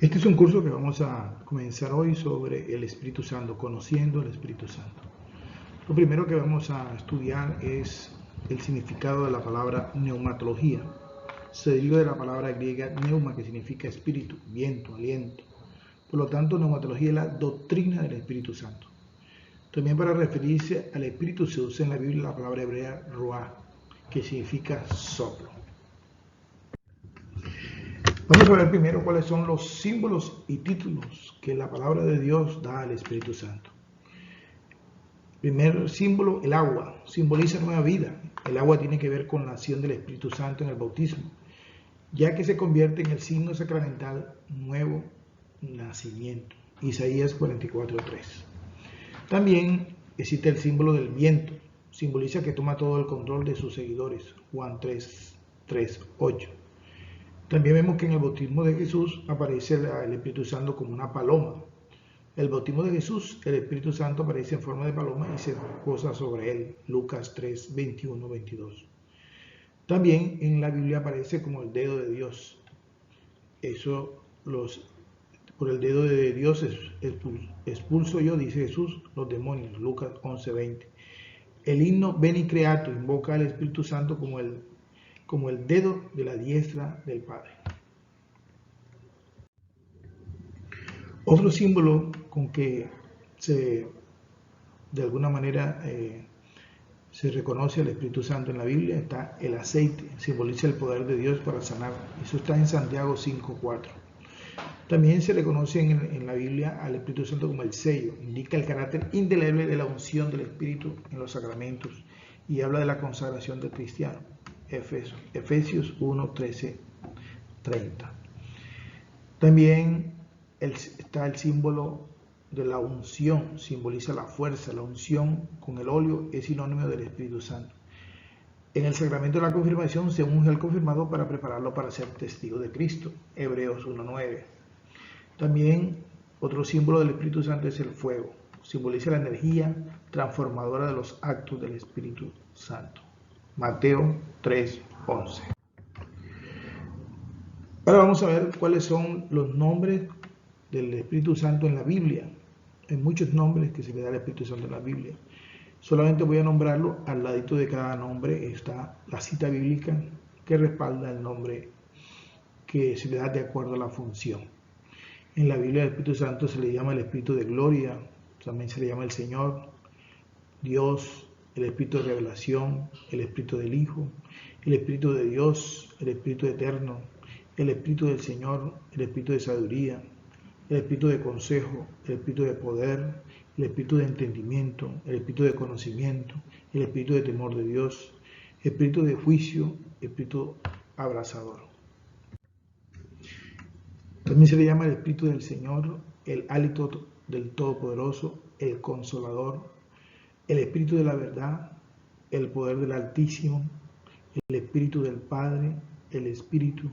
Este es un curso que vamos a comenzar hoy sobre el Espíritu Santo, conociendo el Espíritu Santo. Lo primero que vamos a estudiar es el significado de la palabra neumatología. Se deriva de la palabra griega neuma, que significa espíritu, viento, aliento. Por lo tanto, neumatología es la doctrina del Espíritu Santo. También para referirse al Espíritu se usa en la Biblia la palabra hebrea ruah, que significa soplo. Vamos a ver primero cuáles son los símbolos y títulos que la palabra de Dios da al Espíritu Santo. Primer símbolo, el agua, simboliza nueva vida. El agua tiene que ver con la acción del Espíritu Santo en el bautismo, ya que se convierte en el signo sacramental nuevo nacimiento. Isaías 44:3. También existe el símbolo del viento, simboliza que toma todo el control de sus seguidores. Juan 3:8. También vemos que en el bautismo de Jesús aparece el Espíritu Santo como una paloma. El bautismo de Jesús, el Espíritu Santo aparece en forma de paloma y se posa sobre él. Lucas 3:21-22. También en la Biblia aparece como el dedo de Dios. Por el dedo de Dios expulso yo, dice Jesús, los demonios. Lucas 11:20. El himno Veni Creator invoca al Espíritu Santo como el dedo de la diestra del Padre. Otro símbolo con que de alguna manera se reconoce al Espíritu Santo en la Biblia está el aceite, simboliza el poder de Dios para sanar. Eso está en Santiago 5:4. También se le conoce en la Biblia al Espíritu Santo como el sello, indica el carácter indeleble de la unción del Espíritu en los sacramentos y habla de la consagración del cristiano. Efesios 1:13-30. También está el símbolo de la unción, simboliza la fuerza. La unción con el óleo es sinónimo del Espíritu Santo. En el sacramento de la confirmación se unge al confirmado para prepararlo para ser testigo de Cristo. Hebreos 1:9. También otro símbolo del Espíritu Santo es el fuego, simboliza la energía transformadora de los actos del Espíritu Santo. Mateo 3:11. Ahora vamos a ver cuáles son los nombres del Espíritu Santo en la Biblia. Hay muchos nombres que se le da al Espíritu Santo en la Biblia. Solamente voy a nombrarlo. Al ladito de cada nombre está la cita bíblica que respalda el nombre que se le da de acuerdo a la función. En la Biblia el Espíritu Santo se le llama el Espíritu de Gloria, también se le llama el Señor, Dios, el Espíritu de Revelación, el Espíritu del Hijo, el Espíritu de Dios, el Espíritu Eterno, el Espíritu del Señor, el Espíritu de Sabiduría, el Espíritu de Consejo, el Espíritu de Poder, el Espíritu de Entendimiento, el Espíritu de Conocimiento, el Espíritu de Temor de Dios, Espíritu de Juicio, Espíritu Abrazador. También se le llama el Espíritu del Señor, el hálito del Todopoderoso, el Consolador, el Espíritu de la Verdad, el Poder del Altísimo, el Espíritu del Padre, el Espíritu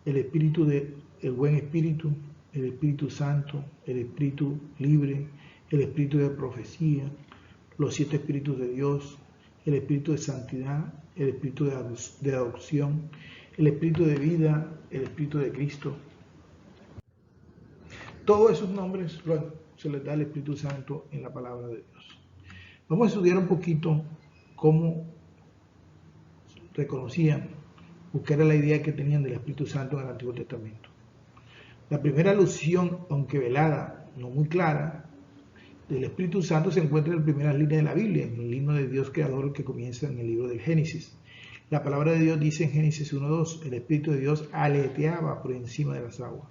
del Buen Espíritu, el Espíritu Santo, el Espíritu Libre, el Espíritu de Profecía, los 7 Espíritus de Dios, el Espíritu de Santidad, el Espíritu de Adopción, el Espíritu de Vida, el Espíritu de Cristo. Todos esos nombres se les da al Espíritu Santo en la palabra de Dios. Vamos a estudiar un poquito cómo reconocían o qué era la idea que tenían del Espíritu Santo en el Antiguo Testamento. La primera alusión, aunque velada, no muy clara, del Espíritu Santo se encuentra en las primeras líneas de la Biblia, en el himno de Dios Creador que comienza en el libro del Génesis. La palabra de Dios dice en Génesis 1:2, el Espíritu de Dios aleteaba por encima de las aguas.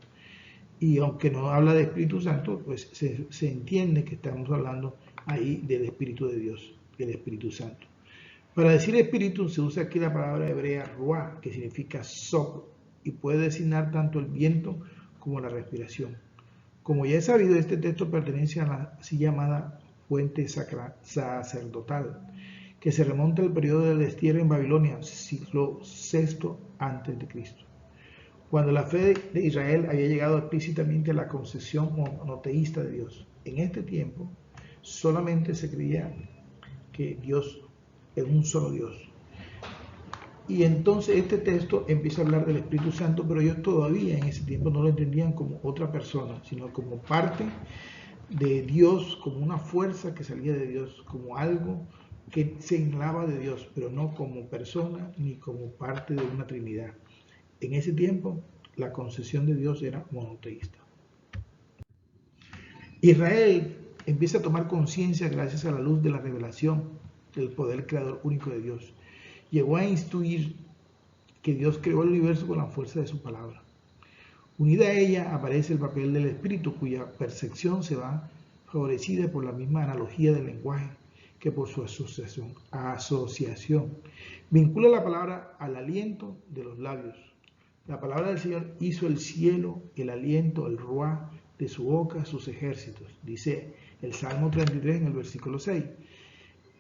Y aunque no habla de Espíritu Santo, pues se entiende que estamos hablando ahí del Espíritu de Dios, del Espíritu Santo. Para decir espíritu se usa aquí la palabra hebrea ruah, que significa soplo, y puede designar tanto el viento como la respiración. Como ya he sabido, este texto pertenece a la así llamada fuente sacerdotal, que se remonta al periodo del destierro en Babilonia, siglo VI a.C., cuando la fe de Israel había llegado explícitamente a la concepción monoteísta de Dios. En este tiempo solamente se creía que Dios es un solo Dios. Y entonces este texto empieza a hablar del Espíritu Santo, pero ellos todavía en ese tiempo no lo entendían como otra persona, sino como parte de Dios, como una fuerza que salía de Dios, como algo que se englaba de Dios, pero no como persona ni como parte de una Trinidad. En ese tiempo la concepción de Dios era monoteísta. Israel empieza a tomar conciencia gracias a la luz de la revelación del poder creador único de Dios. Llegó a instruir que Dios creó el universo con la fuerza de su palabra. Unida a ella aparece el papel del espíritu, cuya percepción se va favorecida por la misma analogía del lenguaje que por su asociación. Vincula la palabra al aliento de los labios. La palabra del Señor hizo el cielo, el aliento, el ruá de su boca, sus ejércitos. Dice el Salmo 33 en el versículo 6.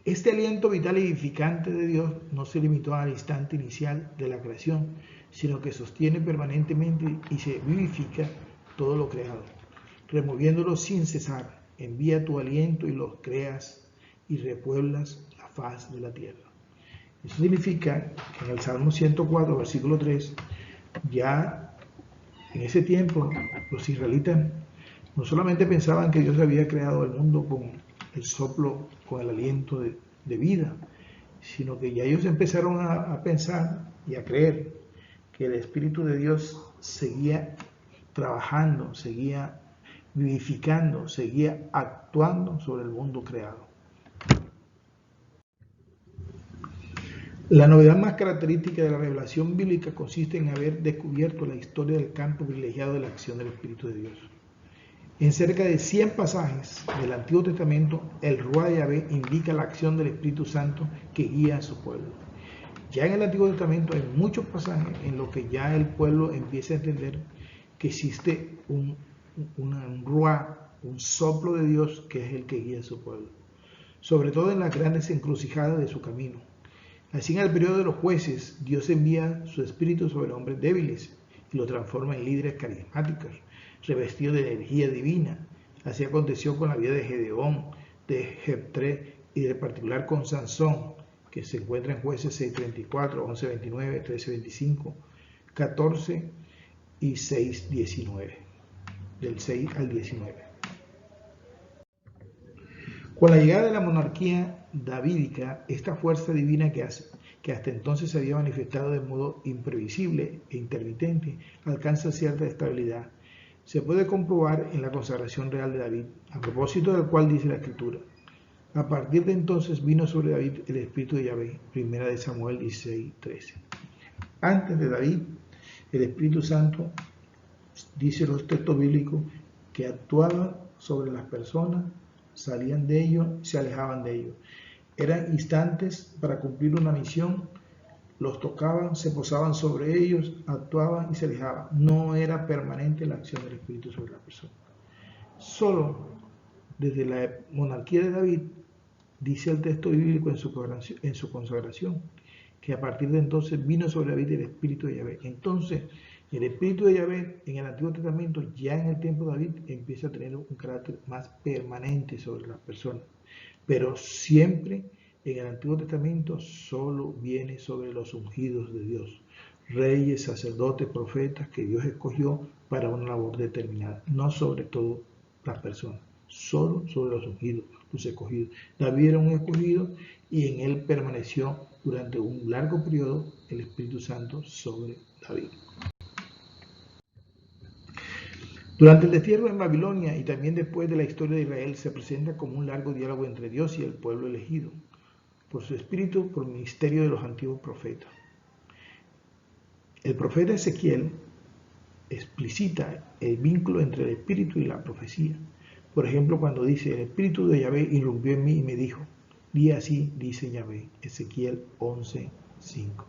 Este aliento vital y vivificante de Dios no se limitó al instante inicial de la creación, sino que sostiene permanentemente y se vivifica todo lo creado, removiéndolo sin cesar. Envía tu aliento y los creas y repueblas la faz de la tierra. Eso significa que en el Salmo 104, versículo 3, ya en ese tiempo los israelitas no solamente pensaban que Dios había creado el mundo con el soplo, con el aliento de vida, sino que ya ellos empezaron a pensar y a creer que el Espíritu de Dios seguía trabajando, seguía vivificando, seguía actuando sobre el mundo creado. La novedad más característica de la revelación bíblica consiste en haber descubierto la historia del campo privilegiado de la acción del Espíritu de Dios. En cerca de 100 pasajes del Antiguo Testamento, el Ruá de Yahvé indica la acción del Espíritu Santo que guía a su pueblo. Ya en el Antiguo Testamento hay muchos pasajes en los que ya el pueblo empieza a entender que existe un Ruá, un soplo de Dios que es el que guía a su pueblo, sobre todo en las grandes encrucijadas de su camino. Así en el periodo de los jueces, Dios envía su espíritu sobre hombres débiles y los transforma en líderes carismáticos, revestidos de energía divina. Así aconteció con la vida de Gedeón, de Jefté y de particular con Sansón, que se encuentra en Jueces 6:34, 11:29, 13:25, 14 y 6:19, del 6 al 19. Con la llegada de la monarquía davídica, esta fuerza divina que hasta entonces se había manifestado de modo imprevisible e intermitente, alcanza cierta estabilidad. Se puede comprobar en la consagración real de David, a propósito del cual dice la Escritura: a partir de entonces vino sobre David el Espíritu de Yahvé, 1 Samuel 16:13. Antes de David, el Espíritu Santo, dice los textos bíblicos, que actuaba sobre las personas, salían de ellos, se alejaban de ellos. Eran instantes para cumplir una misión, los tocaban, se posaban sobre ellos, actuaban y se alejaban. No era permanente la acción del Espíritu sobre la persona. Solo desde la monarquía de David, dice el texto bíblico en su consagración, que a partir de entonces vino sobre David el Espíritu de Yahvé. Entonces, el Espíritu de Yahvé en el Antiguo Testamento, ya en el tiempo de David, empieza a tener un carácter más permanente sobre las personas. Pero siempre en el Antiguo Testamento solo viene sobre los ungidos de Dios, reyes, sacerdotes, profetas que Dios escogió para una labor determinada, no sobre todo las personas, solo sobre los ungidos, los escogidos. David era un escogido y en él permaneció durante un largo periodo el Espíritu Santo sobre David. Durante el destierro en Babilonia y también después de la historia de Israel se presenta como un largo diálogo entre Dios y el pueblo elegido por su espíritu, por el ministerio de los antiguos profetas. El profeta Ezequiel explicita el vínculo entre el espíritu y la profecía. Por ejemplo, cuando dice: el espíritu de Yahvé irrumpió en mí y me dijo, di así, dice Yahvé. Ezequiel 11:5.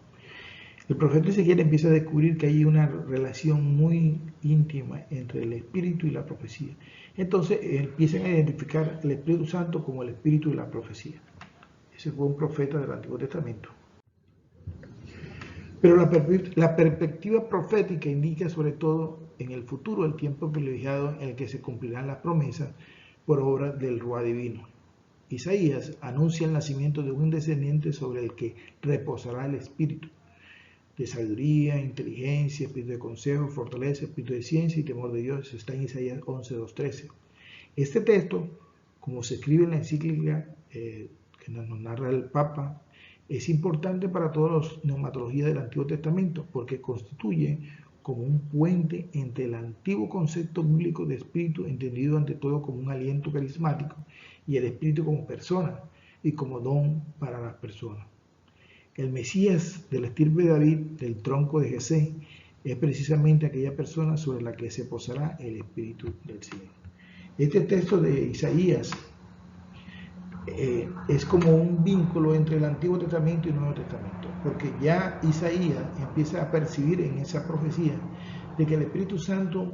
El profeta Ezequiel empieza a descubrir que hay una relación muy íntima entre el espíritu y la profecía. Entonces empiezan a identificar el Espíritu Santo como el espíritu de la profecía. Ese fue un profeta del Antiguo Testamento. Pero la perspectiva profética indica sobre todo en el futuro el tiempo privilegiado en el que se cumplirán las promesas por obra del Ruá divino. Isaías anuncia el nacimiento de un descendiente sobre el que reposará el Espíritu. de sabiduría, inteligencia, espíritu de consejo, fortaleza, espíritu de ciencia y temor de Dios. Está en Isaías 11, 2, 13. Este texto, como se escribe en la encíclica que nos narra el Papa, es importante para todos los neumatologías del Antiguo Testamento porque constituye como un puente entre el antiguo concepto bíblico de espíritu, entendido ante todo como un aliento carismático, y el espíritu como persona y como don para las personas. El Mesías de la estirpe de David, del tronco de Jesé, es precisamente aquella persona sobre la que se posará el Espíritu del Señor. Este texto de Isaías es como un vínculo entre el Antiguo Testamento y el Nuevo Testamento, porque ya Isaías empieza a percibir en esa profecía de que el Espíritu Santo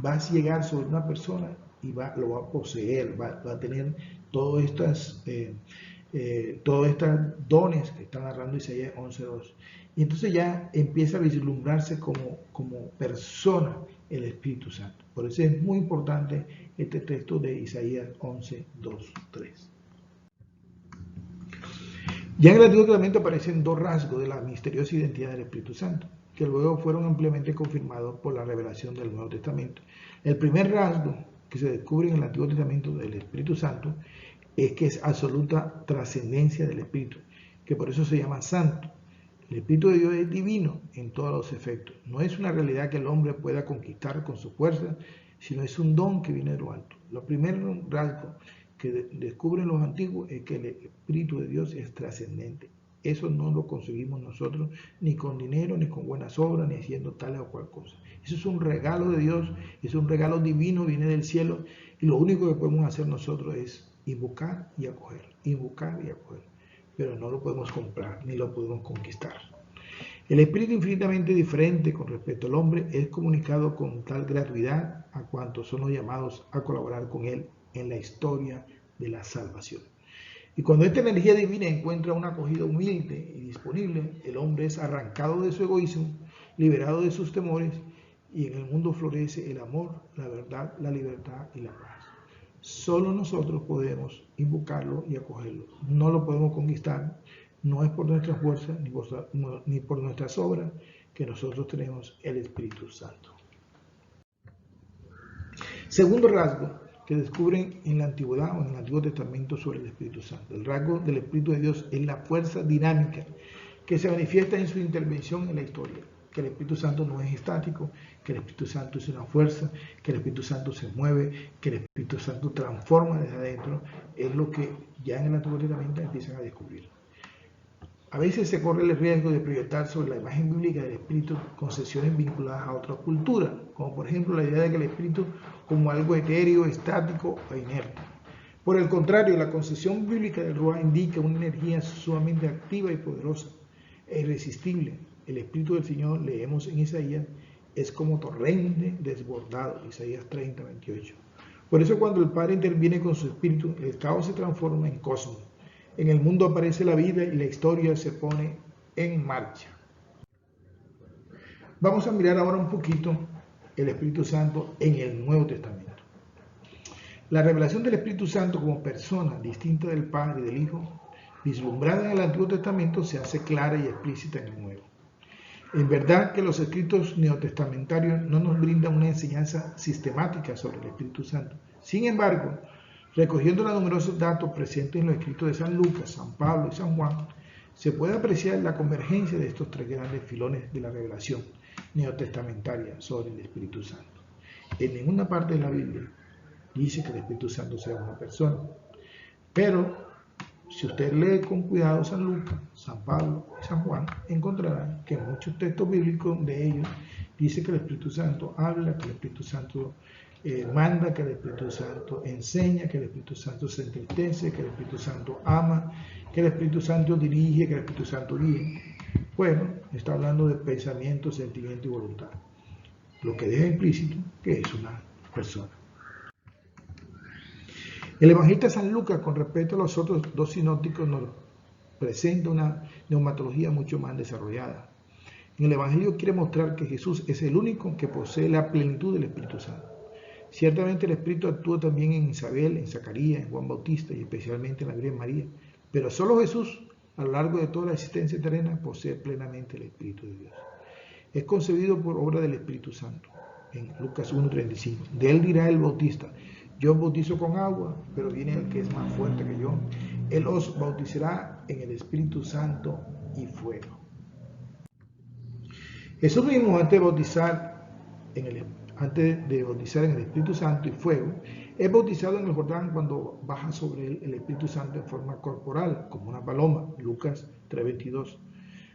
va a llegar sobre una persona y lo va a poseer, va a tener todos estos dones que está narrando Isaías 11.2. Y entonces ya empieza a vislumbrarse como persona el Espíritu Santo. Por eso es muy importante este texto de Isaías 11.2.3. Ya en el Antiguo Testamento aparecen dos rasgos de la misteriosa identidad del Espíritu Santo, que luego fueron ampliamente confirmados por la revelación del Nuevo Testamento. El primer rasgo que se descubre en el Antiguo Testamento del Espíritu Santo es que es absoluta trascendencia del Espíritu, que por eso se llama santo. El Espíritu de Dios es divino en todos los efectos. No es una realidad que el hombre pueda conquistar con su fuerza, sino es un don que viene de lo alto. Lo primero rasgo que descubren los antiguos es que el Espíritu de Dios es trascendente. Eso no lo conseguimos nosotros ni con dinero, ni con buenas obras, ni haciendo tal o cual cosa. Eso es un regalo de Dios, es un regalo divino, viene del cielo, y lo único que podemos hacer nosotros es invocar y acoger, invocar y acoger. Pero no lo podemos comprar, ni lo podemos conquistar. El espíritu infinitamente diferente con respecto al hombre es comunicado con tal gratuidad a cuantos son los llamados a colaborar con él en la historia de la salvación. Y cuando esta energía divina encuentra una acogida humilde y disponible, el hombre es arrancado de su egoísmo, liberado de sus temores, y en el mundo florece el amor, la verdad, la libertad y la paz. Solo nosotros podemos invocarlo y acogerlo. No lo podemos conquistar. No es por nuestra fuerza ni por nuestras obras que nosotros tenemos el Espíritu Santo. Segundo rasgo que descubren en la antigüedad o en el Antiguo Testamento sobre el Espíritu Santo. El rasgo del Espíritu de Dios es la fuerza dinámica que se manifiesta en su intervención en la historia. Que el Espíritu Santo no es estático, que el Espíritu Santo es una fuerza, que el Espíritu Santo se mueve, que el Espíritu Santo transforma desde adentro, es lo que ya en el Antiguo Testamento empiezan a descubrir. A veces se corre el riesgo de proyectar sobre la imagen bíblica del Espíritu concepciones vinculadas a otra cultura, como por ejemplo la idea de que el Espíritu como algo etéreo, estático e inerte. Por el contrario, la concepción bíblica del Ruach indica una energía sumamente activa y poderosa e irresistible. El Espíritu del Señor, leemos en Isaías, es como torrente desbordado, Isaías 30, 28. Por eso cuando el Padre interviene con su Espíritu, el caos se transforma en cosmos. En el mundo aparece la vida y la historia se pone en marcha. Vamos a mirar ahora un poquito el Espíritu Santo en el Nuevo Testamento. La revelación del Espíritu Santo como persona distinta del Padre y del Hijo, vislumbrada en el Antiguo Testamento, se hace clara y explícita en el Nuevo. En verdad que los escritos neotestamentarios no nos brindan una enseñanza sistemática sobre el Espíritu Santo. Sin embargo, recogiendo los numerosos datos presentes en los escritos de San Lucas, San Pablo y San Juan, se puede apreciar la convergencia de estos tres grandes filones de la revelación neotestamentaria sobre el Espíritu Santo. En ninguna parte de la Biblia dice que el Espíritu Santo sea una persona, pero si usted lee con cuidado San Lucas, San Pablo y San Juan, encontrará que en muchos textos bíblicos de ellos dice que el Espíritu Santo habla, que el Espíritu Santo manda, que el Espíritu Santo enseña, que el Espíritu Santo se entristece, que el Espíritu Santo ama, que el Espíritu Santo dirige, que el Espíritu Santo guía. Bueno, está hablando de pensamiento, sentimiento y voluntad, lo que deja implícito que es una persona. El evangelista San Lucas, con respecto a los otros dos sinópticos, nos presenta una neumatología mucho más desarrollada. En el evangelio quiere mostrar que Jesús es el único que posee la plenitud del Espíritu Santo. Ciertamente el Espíritu actúa también en Isabel, en Zacarías, en Juan Bautista y especialmente en la Virgen María, pero solo Jesús a lo largo de toda la existencia terrena, posee plenamente el Espíritu de Dios. Es concebido por obra del Espíritu Santo. En Lucas 1:35. De él dirá el bautista: yo os bautizo con agua, pero viene el que es más fuerte que yo. Él os bautizará en el Espíritu Santo y fuego. Jesús mismo, antes de bautizar en el Espíritu Santo y fuego, es bautizado en el Jordán cuando baja sobre él el Espíritu Santo en forma corporal, como una paloma. Lucas 3:22.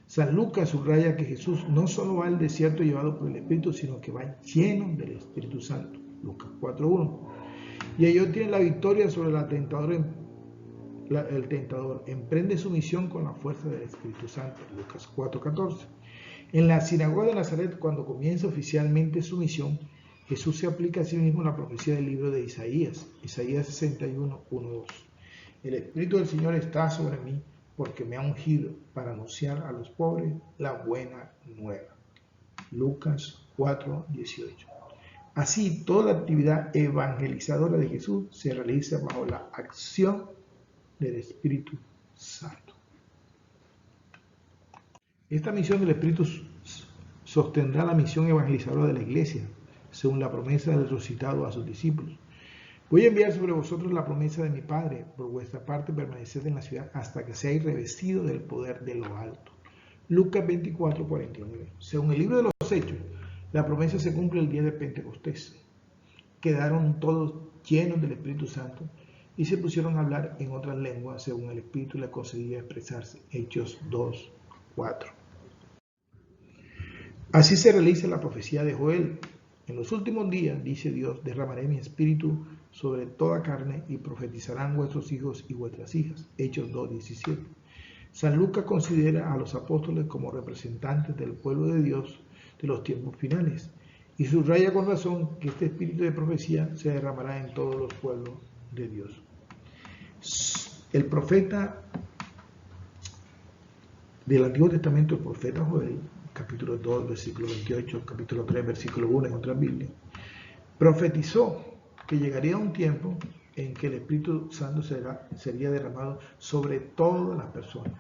San Lucas subraya que Jesús no solo va al desierto llevado por el Espíritu, sino que va lleno del Espíritu Santo. Lucas 4:1. Y ellos tienen la victoria sobre el tentador. Emprende su misión con la fuerza del Espíritu Santo. Lucas 4:14. En la sinagoga de Nazaret, cuando comienza oficialmente su misión, Jesús se aplica a sí mismo la profecía del libro de Isaías. Isaías 61:1-2. El Espíritu del Señor está sobre mí, porque me ha ungido para anunciar a los pobres la buena nueva. Lucas 4:18. Así, toda la actividad evangelizadora de Jesús se realiza bajo la acción del Espíritu Santo. Esta misión del Espíritu sostendrá la misión evangelizadora de la Iglesia, según la promesa del resucitado a sus discípulos. Voy a enviar sobre vosotros la promesa de mi Padre. Por vuestra parte permaneced en la ciudad hasta que seáis revestidos del poder de lo alto. Lucas 24:49. Según el libro de los Hechos, la promesa se cumple el día de Pentecostés. Quedaron todos llenos del Espíritu Santo y se pusieron a hablar en otras lenguas según el Espíritu les concedía expresarse. Hechos 2:4. Así se realiza la profecía de Joel. En los últimos días, dice Dios, derramaré mi espíritu sobre toda carne y profetizarán vuestros hijos y vuestras hijas. Hechos 2:17. San Lucas considera a los apóstoles como representantes del pueblo de Dios de los tiempos finales y subraya con razón que este espíritu de profecía se derramará en todos los pueblos de Dios. El profeta del Antiguo Testamento, el profeta Joel, capítulo 2, versículo 28, capítulo 3, versículo 1 en otras Biblias, profetizó que llegaría un tiempo en que el Espíritu Santo sería derramado sobre todas las personas.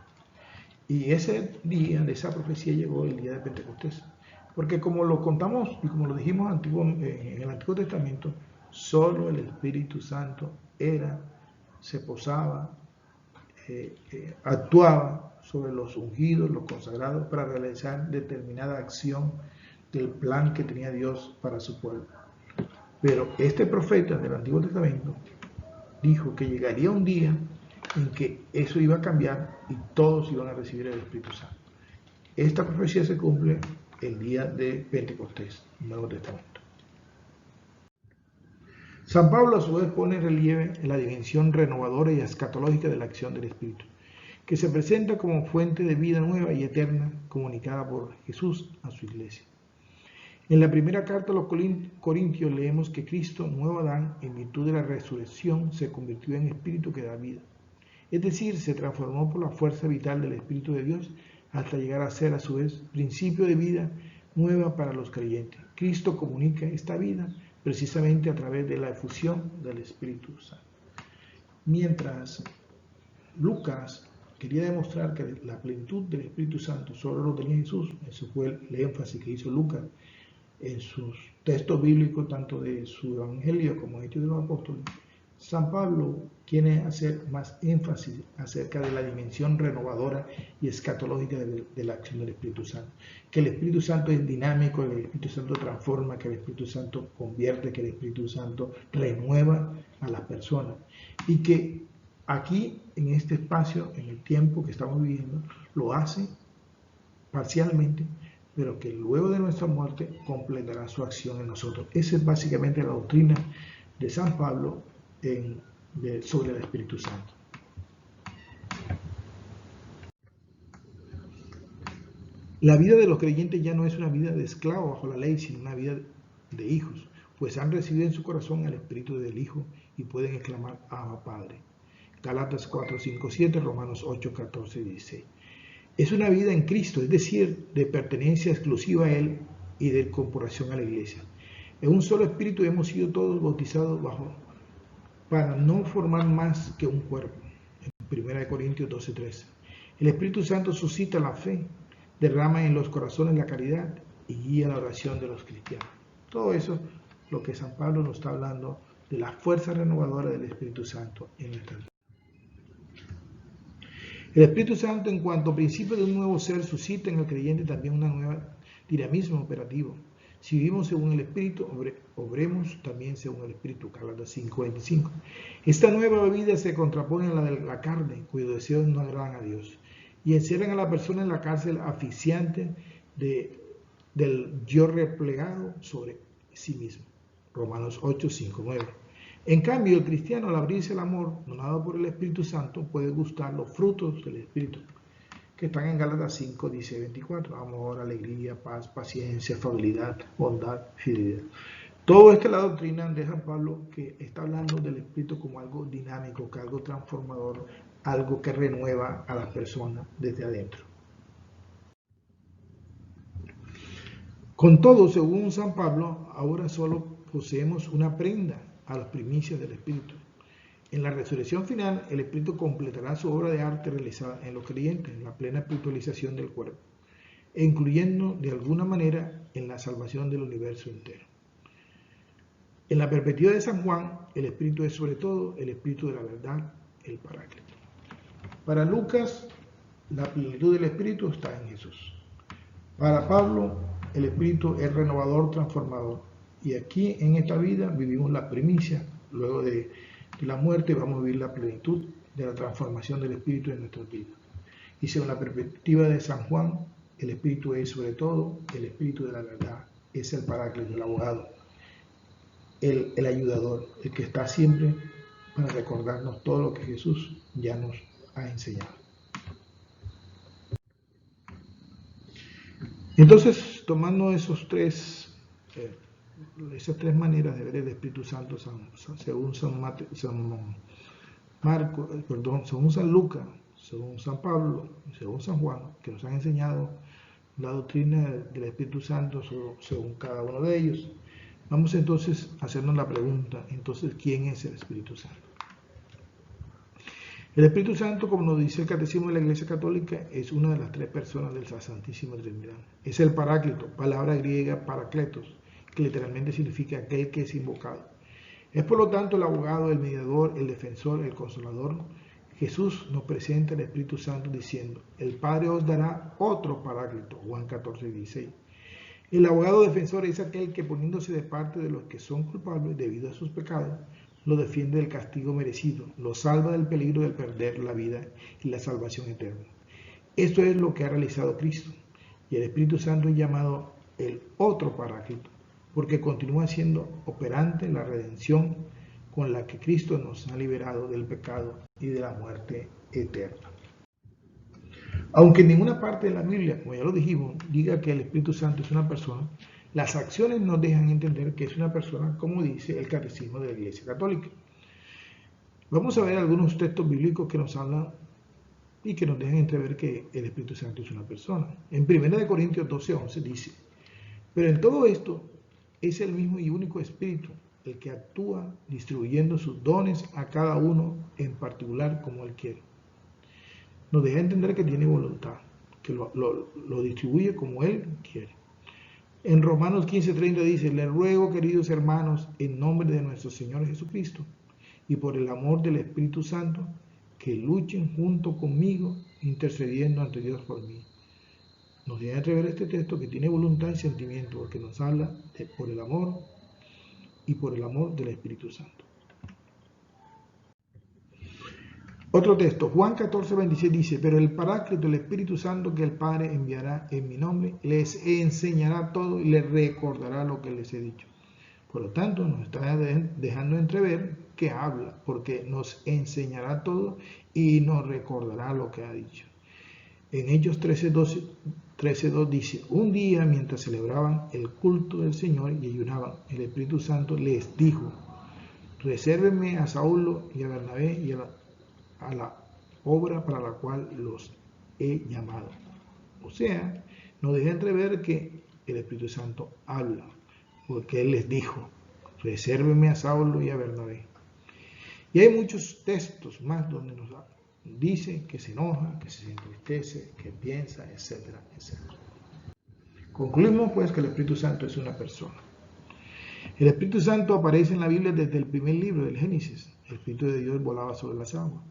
Y ese día de esa profecía llegó el día de Pentecostés. Porque como lo contamos y como lo dijimos en el Antiguo Testamento, solo el Espíritu Santo se posaba, actuaba sobre los ungidos, los consagrados, para realizar determinada acción del plan que tenía Dios para su pueblo. Pero este profeta del Antiguo Testamento dijo que llegaría un día en que eso iba a cambiar y todos iban a recibir el Espíritu Santo. Esta profecía se cumple el día de Pentecostés, Nuevo Testamento. San Pablo a su vez pone en relieve la dimensión renovadora y escatológica de la acción del Espíritu, que se presenta como fuente de vida nueva y eterna comunicada por Jesús a su iglesia. En la primera carta a los Corintios leemos que Cristo, nuevo Adán, en virtud de la resurrección, se convirtió en espíritu que da vida. Es decir, se transformó por la fuerza vital del Espíritu de Dios hasta llegar a ser a su vez principio de vida nueva para los creyentes. Cristo comunica esta vida precisamente a través de la efusión del Espíritu Santo. Mientras Lucas quería demostrar que la plenitud del Espíritu Santo solo lo tenía Jesús, eso fue el énfasis que hizo Lucas en sus textos bíblicos, tanto de su Evangelio como de Hechos de los Apóstoles. San Pablo quiere hacer más énfasis acerca de la dimensión renovadora y escatológica de la acción del Espíritu Santo. Que el Espíritu Santo es dinámico, que el Espíritu Santo transforma, que el Espíritu Santo convierte, que el Espíritu Santo renueva a las personas. Y que aquí, en este espacio, en el tiempo que estamos viviendo, lo hace parcialmente, pero que luego de nuestra muerte completará su acción en nosotros. Esa es básicamente la doctrina de San Pablo sobre el Espíritu Santo. La vida de los creyentes ya no es una vida de esclavo bajo la ley, sino una vida de hijos, pues han recibido en su corazón el Espíritu del Hijo y pueden exclamar Abba Padre. Gálatas 4, 5, 7, Romanos 8, 14, 16. Es una vida en Cristo, es decir, de pertenencia exclusiva a Él y de incorporación a la Iglesia. En un solo Espíritu hemos sido todos bautizados para no formar más que un cuerpo. En 1 Corintios 12, 13. El Espíritu Santo suscita la fe, derrama en los corazones la caridad y guía la oración de los cristianos. Todo eso es lo que San Pablo nos está hablando de la fuerza renovadora del Espíritu Santo en nuestras vidas. El Espíritu Santo, en cuanto principio de un nuevo ser, suscita en el creyente también una nueva dinamismo operativo. Si vivimos según el Espíritu, obremos también según el Espíritu. Gálatas 5:25. Esta nueva vida se contrapone a la de la carne, cuyos deseos no agradan a Dios, y encierran a la persona en la cárcel asfixiante del yo replegado sobre sí mismo. Romanos 8:5-9. En cambio, el cristiano, al abrirse al amor, donado por el Espíritu Santo, puede gustar los frutos del Espíritu, que están en Gálatas 5:10-24. Amor, alegría, paz, paciencia, afabilidad, bondad, fidelidad. Todo esto es la doctrina de San Pablo, que está hablando del Espíritu como algo dinámico, que algo transformador, algo que renueva a las personas desde adentro. Con todo, según San Pablo, ahora solo poseemos una prenda a las primicias del Espíritu. En la resurrección final, el Espíritu completará su obra de arte realizada en los creyentes, en la plena espiritualización del cuerpo, e incluyendo de alguna manera en la salvación del universo entero. En la perspectiva de San Juan, el Espíritu es sobre todo el Espíritu de la verdad, el Paráclito. Para Lucas, la plenitud del Espíritu está en Jesús. Para Pablo, el Espíritu es renovador, transformador. Y aquí en esta vida vivimos la primicia, luego de la muerte vamos a vivir la plenitud de la transformación del Espíritu en nuestras vidas. Y según la perspectiva de San Juan, el Espíritu es sobre todo el Espíritu de la verdad, es el Paráclito, el abogado, el ayudador, el que está siempre para recordarnos todo lo que Jesús ya nos ha enseñado. Entonces, tomando esas tres maneras de ver el Espíritu Santo, según San Lucas, según San Pablo, según San Juan, que nos han enseñado la doctrina del Espíritu Santo según cada uno de ellos, vamos entonces a hacernos la pregunta, entonces, ¿quién es el Espíritu Santo? El Espíritu Santo, como nos dice el Catecismo de la Iglesia Católica, es una de las tres personas de la Santísima Trinidad. Es el Paráclito, palabra griega parakletos, que literalmente significa aquel que es invocado. Es por lo tanto el abogado, el mediador, el defensor, el consolador. Jesús nos presenta el Espíritu Santo diciendo, el Padre os dará otro Paráclito, Juan 14:16. El abogado defensor es aquel que, poniéndose de parte de los que son culpables debido a sus pecados, lo defiende del castigo merecido, lo salva del peligro de perder la vida y la salvación eterna. Esto es lo que ha realizado Cristo, y el Espíritu Santo es llamado el otro Paráclito, porque continúa siendo operante la redención con la que Cristo nos ha liberado del pecado y de la muerte eterna. Aunque en ninguna parte de la Biblia, como ya lo dijimos, diga que el Espíritu Santo es una persona, las acciones nos dejan entender que es una persona, como dice el Catecismo de la Iglesia Católica. Vamos a ver algunos textos bíblicos que nos hablan y que nos dejan entrever que el Espíritu Santo es una persona. En 1 Corintios 12:11 dice, pero en todo esto es el mismo y único Espíritu el que actúa distribuyendo sus dones a cada uno en particular como Él quiere. Nos deja entender que tiene voluntad, que lo distribuye como Él quiere. En Romanos 15:30 dice, les ruego, queridos hermanos, en nombre de nuestro Señor Jesucristo y por el amor del Espíritu Santo, que luchen junto conmigo, intercediendo ante Dios por mí. Nos deja entrever este texto que tiene voluntad y sentimiento, porque nos habla por el amor y por el amor del Espíritu Santo. Otro texto, Juan 14:26 dice, pero el Paráclito, el Espíritu Santo que el Padre enviará en mi nombre, les enseñará todo y les recordará lo que les he dicho. Por lo tanto, nos está dejando entrever que habla, porque nos enseñará todo y nos recordará lo que ha dicho. En Hechos 13:2 dice, un día mientras celebraban el culto del Señor y ayunaban, el Espíritu Santo les dijo, resérvenme a Saulo y a Bernabé y a la obra para la cual los he llamado. O sea, nos deja entrever que el Espíritu Santo habla, porque Él les dijo, resérvenme a Saulo y a Bernabé. Y hay muchos textos más donde nos dice que se enoja, que se entristece, que piensa, etcétera, etcétera. Concluimos pues que el Espíritu Santo es una persona. El Espíritu Santo aparece en la Biblia desde el primer libro del Génesis. El Espíritu de Dios volaba sobre las aguas,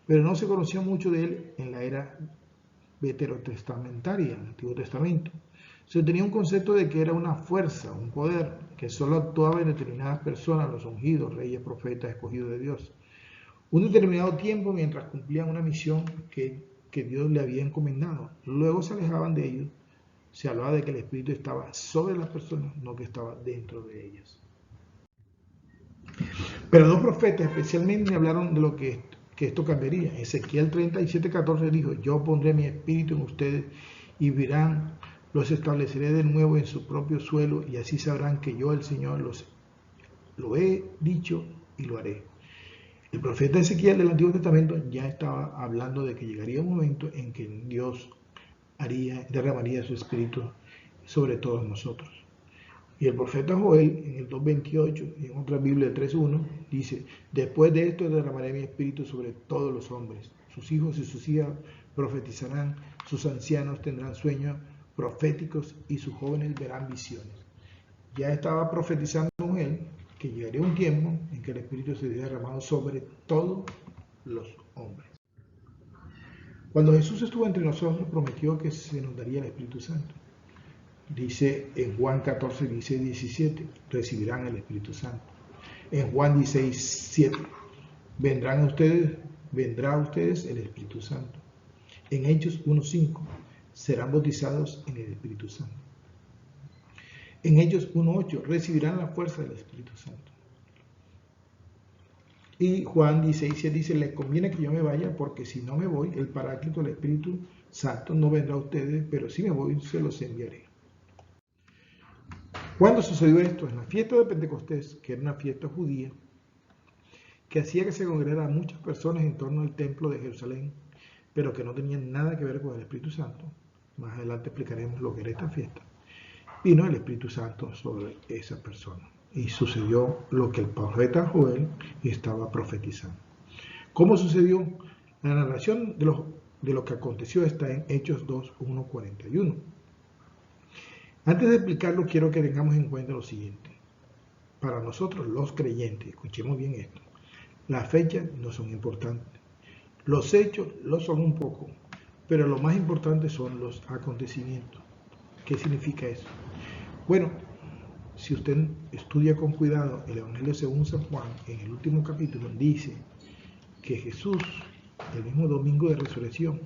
pero no se conocía mucho de él en la era veterotestamentaria, el Antiguo Testamento. Se tenía un concepto de que era una fuerza, un poder, que solo actuaba en determinadas personas, los ungidos, reyes, profetas, escogidos de Dios. Un determinado tiempo mientras cumplían una misión que Dios le había encomendado. Luego se alejaban de ellos. Se hablaba de que el Espíritu estaba sobre las personas, no que estaba dentro de ellas. Pero dos profetas especialmente hablaron de lo que esto cambiaría. Ezequiel 37:14 dijo: yo pondré mi espíritu en ustedes y vivirán, los estableceré de nuevo en su propio suelo, y así sabrán que yo, el Señor, lo he dicho y lo haré. El profeta Ezequiel del Antiguo Testamento ya estaba hablando de que llegaría un momento en que Dios derramaría su espíritu sobre todos nosotros. Y el profeta Joel, en el 2:28, y en otra Biblia, el 3:1, dice: después de esto derramaré mi espíritu sobre todos los hombres. Sus hijos y sus hijas profetizarán, sus ancianos tendrán sueños proféticos y sus jóvenes verán visiones. Ya estaba profetizando Joel que llegaría un tiempo en que el espíritu sería derramado sobre todos los hombres. Cuando Jesús estuvo entre nosotros, prometió que se nos daría el Espíritu Santo. Dice en Juan 14, 16, 17, recibirán el Espíritu Santo. En Juan 16, 7, vendrá a ustedes el Espíritu Santo. En Hechos 1, 5, serán bautizados en el Espíritu Santo. En Hechos 1, 8, recibirán la fuerza del Espíritu Santo. Y Juan 16, 7 dice: les conviene que yo me vaya, porque si no me voy, el Paráclito, el Espíritu Santo, no vendrá a ustedes, pero si me voy, se los enviaré. ¿Cuándo sucedió esto? En la fiesta de Pentecostés, que era una fiesta judía, que hacía que se congregaran muchas personas en torno al templo de Jerusalén, pero que no tenían nada que ver con el Espíritu Santo. Más adelante explicaremos lo que era esta fiesta. Vino el Espíritu Santo sobre esa persona. Y sucedió lo que el profeta Joel estaba profetizando. ¿Cómo sucedió? La narración de lo que aconteció está en Hechos 2, 1, 41. Antes de explicarlo, quiero que tengamos en cuenta lo siguiente. Para nosotros los creyentes, escuchemos bien esto, las fechas no son importantes. Los hechos lo son un poco, pero lo más importante son los acontecimientos. ¿Qué significa eso? Bueno, si usted estudia con cuidado el Evangelio según San Juan, en el último capítulo dice que Jesús, el mismo domingo de resurrección,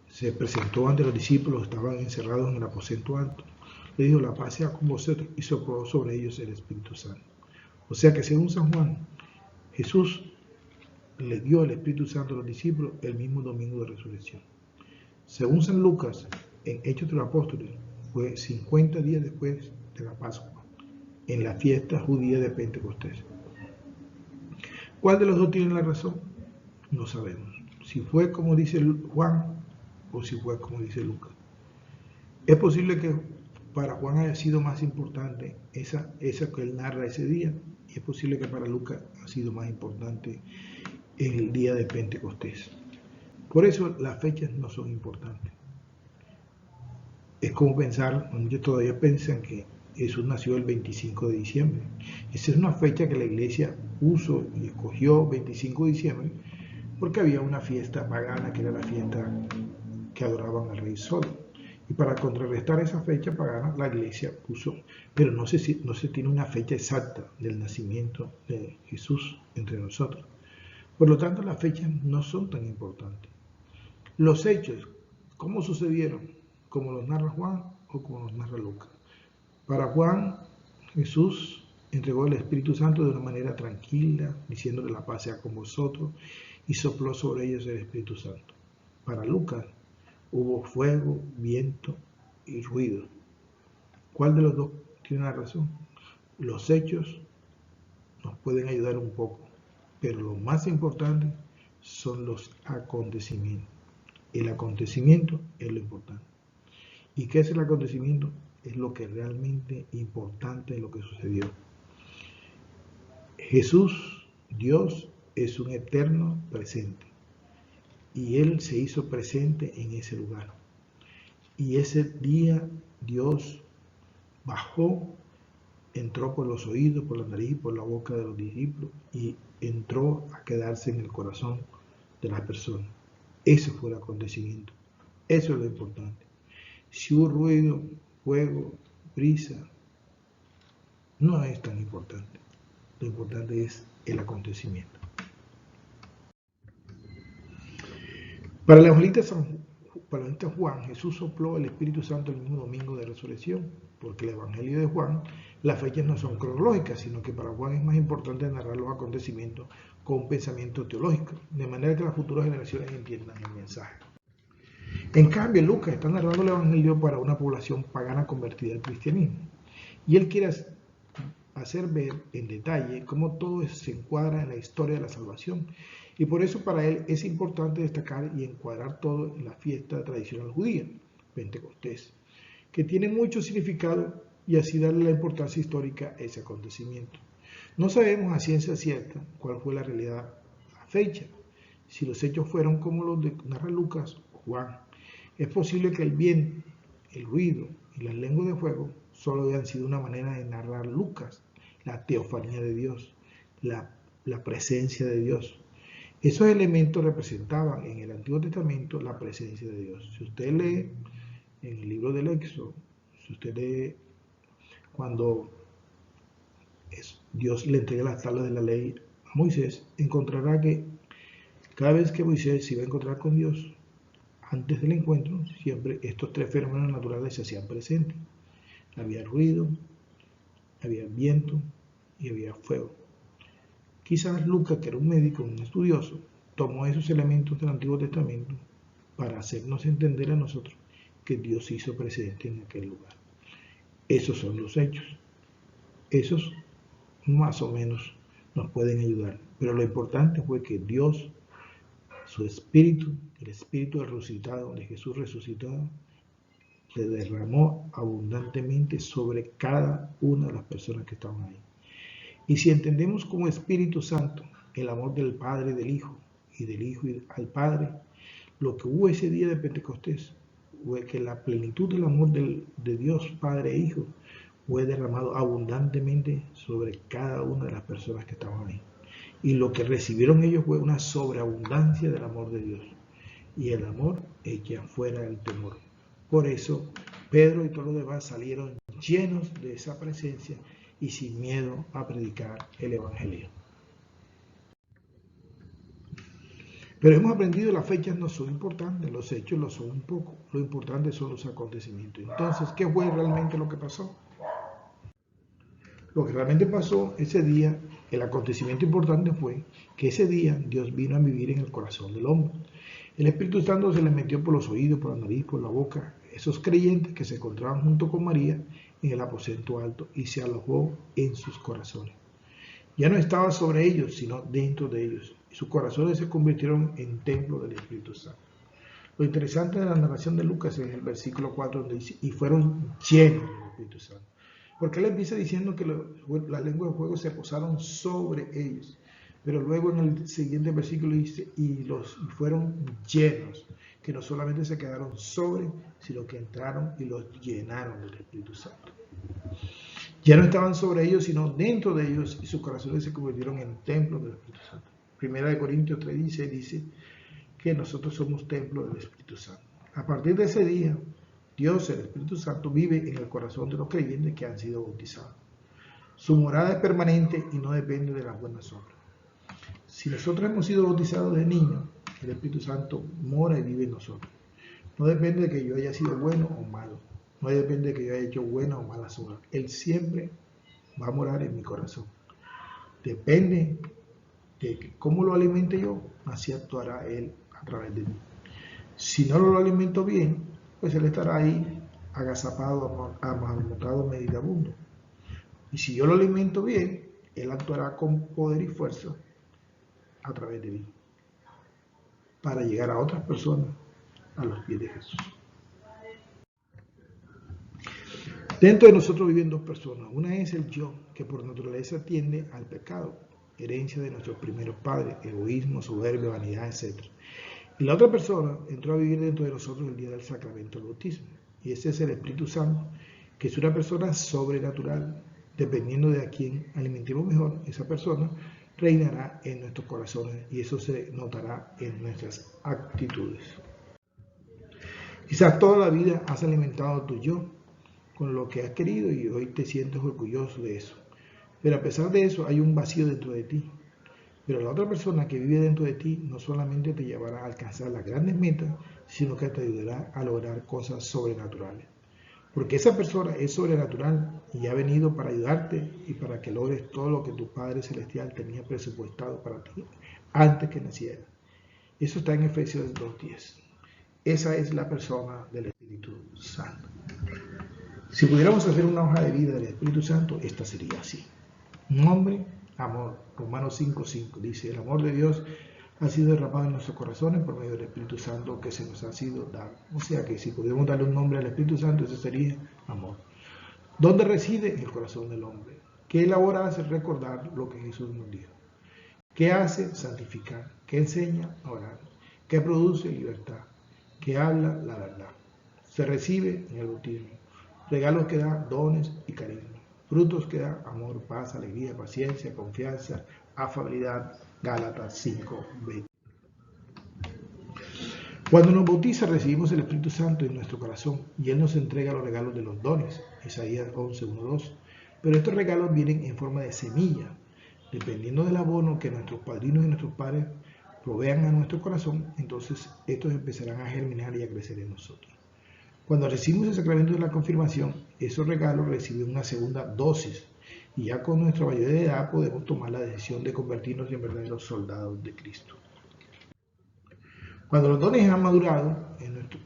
se presentó ante los discípulos, estaban encerrados en el aposento alto. Le dijo: la paz sea con vosotros, y sopló sobre ellos el Espíritu Santo. O sea que según San Juan, Jesús le dio el Espíritu Santo a los discípulos el mismo domingo de resurrección. Según San Lucas, en Hechos de los Apóstoles, fue 50 días después de la Pascua, en la fiesta judía de Pentecostés. ¿Cuál de los dos tiene la razón? No sabemos. Si fue como dice Juan o si fue como dice Lucas. Es posible que para Juan haya sido más importante esa que él narra ese día, y es posible que para Lucas ha sido más importante el día de Pentecostés. Por eso las fechas no son importantes. Es como pensar, muchos todavía piensan que Jesús nació el 25 de diciembre. Esa es una fecha que la iglesia puso y escogió 25 de diciembre porque había una fiesta pagana que era la fiesta que adoraban al Rey Sol. Y para contrarrestar esa fecha pagana, la iglesia puso, pero no se tiene una fecha exacta del nacimiento de Jesús entre nosotros. Por lo tanto, las fechas no son tan importantes. Los hechos, ¿cómo sucedieron? ¿Como los narra Juan o como los narra Lucas? Para Juan, Jesús entregó el Espíritu Santo de una manera tranquila, diciéndole: la paz sea con vosotros, y sopló sobre ellos el Espíritu Santo. Para Lucas, hubo fuego, viento y ruido. ¿Cuál de los dos tiene la razón? Los hechos nos pueden ayudar un poco, pero lo más importante son los acontecimientos. El acontecimiento es lo importante. ¿Y qué es el acontecimiento? Es lo que realmente importante es lo que sucedió. Jesús, Dios, es un eterno presente. y Él se hizo presente en ese lugar. Y ese día Dios bajó, entró por los oídos, por la nariz, por la boca de los discípulos y entró a quedarse en el corazón de las personas. Ese fue el acontecimiento. Eso es lo importante. Si hubo ruido, fuego, brisa, no es tan importante. Lo importante es el acontecimiento. Para el evangelista Juan, Jesús sopló el Espíritu Santo el mismo domingo de resurrección, porque el Evangelio de Juan, las fechas no son cronológicas, sino que para Juan es más importante narrar los acontecimientos con un pensamiento teológico, de manera que las futuras generaciones entiendan el mensaje. En cambio, Lucas está narrando el Evangelio para una población pagana convertida al cristianismo, y él quiere hacer ver en detalle cómo todo se encuadra en la historia de la salvación, y por eso para él es importante destacar y encuadrar todo en la fiesta tradicional judía, Pentecostés, que tiene mucho significado, y así darle la importancia histórica a ese acontecimiento. No sabemos a ciencia cierta cuál fue la realidad, la fecha, si los hechos fueron como los de narra Lucas o Juan. Es posible que el viento, el ruido y las lenguas de fuego solo hayan sido una manera de narrar Lucas, la teofanía de Dios, la presencia de Dios. Esos elementos representaban en el Antiguo Testamento la presencia de Dios. Si usted lee en el libro del Éxodo, si usted lee cuando Dios le entrega las tablas de la ley a Moisés, encontrará que cada vez que Moisés se iba a encontrar con Dios, antes del encuentro, siempre estos tres fenómenos naturales se hacían presentes. Había ruido, había viento y había fuego. Quizás Lucas, que era un médico, un estudioso, tomó esos elementos del Antiguo Testamento para hacernos entender a nosotros que Dios se hizo presente en aquel lugar. Esos son los hechos. Esos más o menos nos pueden ayudar. Pero lo importante fue que Dios, su espíritu, el espíritu del resucitado, de Jesús resucitado, se derramó abundantemente sobre cada una de las personas que estaban ahí. Y si entendemos como Espíritu Santo el amor del Padre y del Hijo, y del Hijo al Padre, lo que hubo ese día de Pentecostés fue que la plenitud del amor de Dios, Padre e Hijo, fue derramado abundantemente sobre cada una de las personas que estaban ahí. Y lo que recibieron ellos fue una sobreabundancia del amor de Dios. Y el amor echa fuera el temor. Por eso, Pedro y todos los demás salieron llenos de esa presencia y sin miedo a predicar el Evangelio. Pero hemos aprendido que las fechas no son importantes, los hechos lo son un poco, lo importante son los acontecimientos. Entonces, ¿qué fue realmente lo que pasó? Lo que realmente pasó ese día, el acontecimiento importante fue que ese día Dios vino a vivir en el corazón del hombre. El Espíritu Santo se les metió por los oídos, por la nariz, por la boca, esos creyentes que se encontraban junto con María en el aposento alto y se alojó en sus corazones. Ya no estaba sobre ellos, sino dentro de ellos. Y sus corazones se convirtieron en templo del Espíritu Santo. Lo interesante de la narración de Lucas es el versículo 4 donde dice, y fueron llenos del Espíritu Santo. Porque él empieza diciendo que las lenguas de fuego se posaron sobre ellos. Pero luego en el siguiente versículo dice, y fueron llenos, que no solamente se quedaron sobre, sino que entraron y los llenaron del Espíritu Santo. Ya no estaban sobre ellos, sino dentro de ellos, y sus corazones se convirtieron en templos del Espíritu Santo. Primera de Corintios 3:16 dice que nosotros somos templos del Espíritu Santo. A partir de ese día, Dios, el Espíritu Santo, vive en el corazón de los creyentes que han sido bautizados. Su morada es permanente y no depende de las buenas obras. Si nosotros hemos sido bautizados de niños, el Espíritu Santo mora y vive en nosotros. No depende de que yo haya sido bueno o malo. No depende de que yo haya hecho buenas o malas obras. Él siempre va a morar en mi corazón. Depende de cómo lo alimente yo, así actuará Él a través de mí. Si no lo alimento bien, pues Él estará ahí agazapado, amarmotado, meditabundo. Y si yo lo alimento bien, Él actuará con poder y fuerza a través de mí para llegar a otras personas a los pies de Jesús. Dentro de nosotros viven dos personas. Una es el yo, que por naturaleza tiende al pecado, herencia de nuestros primeros padres, egoísmo, soberbia, vanidad, etc. Y la otra persona entró a vivir dentro de nosotros el día del sacramento del bautismo. Y ese es el Espíritu Santo, que es una persona sobrenatural. Dependiendo de a quién alimentemos mejor, esa persona reinará en nuestros corazones y eso se notará en nuestras actitudes. Quizás toda la vida has alimentado tu yo con lo que has querido y hoy te sientes orgulloso de eso. Pero a pesar de eso hay un vacío dentro de ti. Pero la otra persona que vive dentro de ti no solamente te llevará a alcanzar las grandes metas, sino que te ayudará a lograr cosas sobrenaturales. Porque esa persona es sobrenatural y ha venido para ayudarte y para que logres todo lo que tu Padre Celestial tenía presupuestado para ti antes que naciera. Eso está en Efesios 2:10. Esa es la persona del Espíritu Santo. Si pudiéramos hacer una hoja de vida del Espíritu Santo, esta sería así. Nombre, amor. Romanos 5:5 dice, el amor de Dios ha sido derramado en nuestros corazones por medio del Espíritu Santo que se nos ha sido dado. O sea que si pudiéramos darle un nombre al Espíritu Santo, ese sería amor. ¿Dónde reside? En el corazón del hombre. ¿Qué elabora? Hace recordar lo que Jesús nos dijo. ¿Qué hace? Santificar. ¿Qué enseña? Orar. ¿Qué produce? Libertad. ¿Qué habla? La verdad. Se recibe en el bautismo. Regalos que da, dones y carisma. Frutos que da, amor, paz, alegría, paciencia, confianza, afabilidad. Gálatas 5:20. Cuando nos bautiza recibimos el Espíritu Santo en nuestro corazón y Él nos entrega los regalos de los dones. Isaías 11:1-2. Pero estos regalos vienen en forma de semilla. Dependiendo del abono que nuestros padrinos y nuestros padres provean a nuestro corazón, entonces estos empezarán a germinar y a crecer en nosotros. Cuando recibimos el sacramento de la confirmación, esos regalos reciben una segunda dosis y ya con nuestra mayoría de edad podemos tomar la decisión de convertirnos en verdaderos soldados de Cristo. Cuando los dones han madurado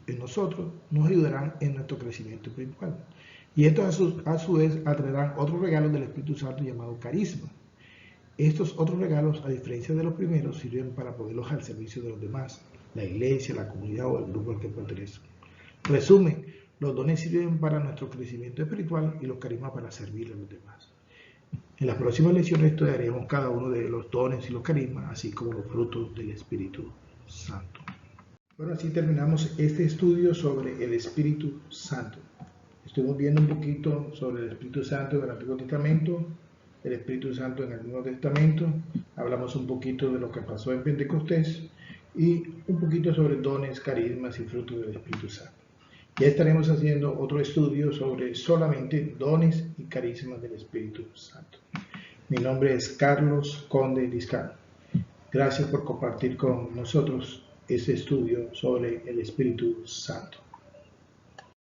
en nosotros, nos ayudarán en nuestro crecimiento espiritual. Y estos a su vez atraerán otros regalos del Espíritu Santo llamado carisma. Estos otros regalos, a diferencia de los primeros, sirven para ponerlos al servicio de los demás, la iglesia, la comunidad o el grupo al que pertenecen. Resumen, los dones sirven para nuestro crecimiento espiritual y los carismas para servir a los demás. En las próximas lecciones estudiaremos cada uno de los dones y los carismas, así como los frutos del Espíritu Santo. Bueno, así terminamos este estudio sobre el Espíritu Santo. Estuvimos viendo un poquito sobre el Espíritu Santo en el Antiguo Testamento, el Espíritu Santo en el Nuevo Testamento, hablamos un poquito de lo que pasó en Pentecostés y un poquito sobre dones, carismas y frutos del Espíritu Santo. Ya estaremos haciendo otro estudio sobre solamente dones y carismas del Espíritu Santo. Mi nombre es Carlos Conde Liscano. Gracias por compartir con nosotros este estudio sobre el Espíritu Santo.